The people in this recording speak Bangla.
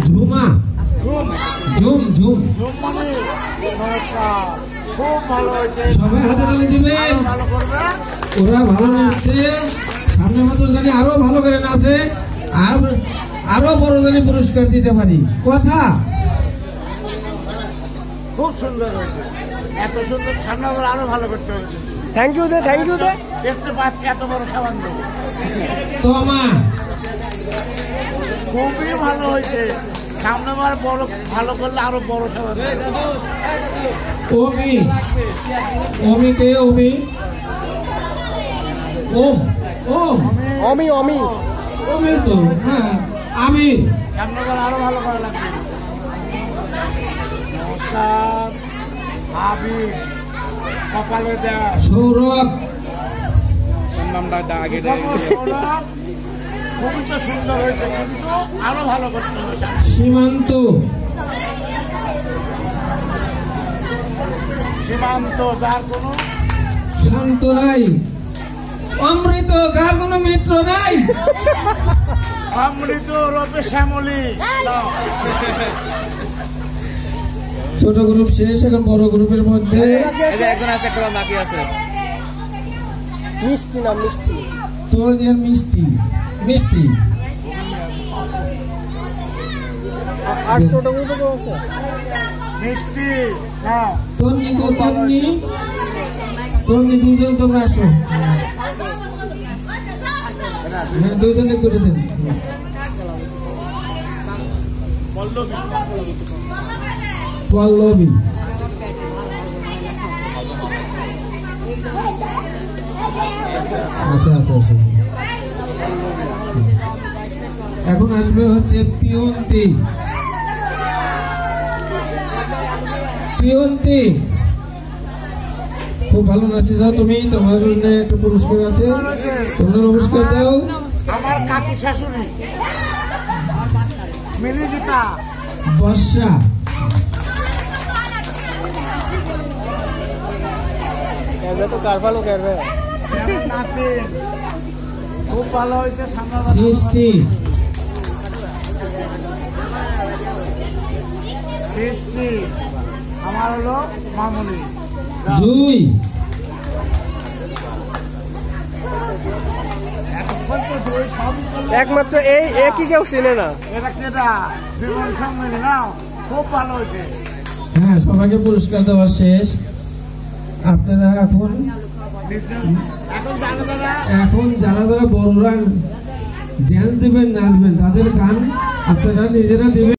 ঝুমা ঝুম ঝুম সবাই হাতে তালি দিবেন। ওরা ভালো নাচছে, সামনের বছর জানি আরো ভালো করে নাচে, আর আরো বড় জানি পুরস্কার দিতে পারি। কথা খুব সুন্দর হয়েছে, এত সুন্দর ঠান্ডা করে আরো ভালো করতে হয়েছে। থ্যাংক ইউ দে, থ্যাংক ইউ দে। দেখতে পাচ্ছি এত বড় সাবান দেবো, তোমা খুবই ভালো হয়েছে। সামনে বার বড় ভালো করলে আরো বড় সাবান দেবো। ওমি ওমি কে ওমি ওম ওম অমি অমি ওমি তো হ্যাঁ আমি সামনে বার আরো ভালো করা লাগবে। নমস্কার আবির কপালে দেয় সৌরভ সৌরভ খুবই তো সুন্দর হয়েছে, কিন্তু আরো ভালো করতে হবে। সীমান্ত সীমান্ত যার কোনো শান্ত নাই অমৃত কার কোনো মিত্র নাই অমৃত রূপে শ্যামলী। ছোট গ্রুপ শেষ, এখন বড় গ্রুপের মধ্যে মিষ্টি না মিষ্টি তোর দিয়ে মিষ্টি মিষ্টি আর ছোট গ্রুপে কেউ আছে? মিষ্টি হ্যাঁ তন্নি গো তন্নি তন্নি দুজন তোমরা আসো। হ্যাঁ দুজনে করে দেন। পল্লবী আচ্ছা আচ্ছা আচ্ছা। এখন আসবে হচ্ছে পিয়ন্তি পিয়ন্তি খুব ভালো নাচিস তুমি, তোমার জন্য একটা পুরস্কার আছে, তোমরা নমস্কার দাও। আমার কাকি শাশুড়ি মিলিজিতা বর্ষা তো কার ভালো করবে নাচেন, খুব ভালো হয়েছে। সামনে সৃষ্টি সৃষ্টি আমার হলো মামুনি জুই একমাত্র এই একই কেউ চিনে না। এটা কেটা জীবন সঙ্গী না, খুব ভালো হয়েছে। হ্যাঁ সবাইকে পুরস্কার দেওয়া শেষ। আপনারা এখন যারা যারা বড়রা ধ্যান দেবেন নাচবেন, তাদের গান আপনারা নিজেরা দেবেন।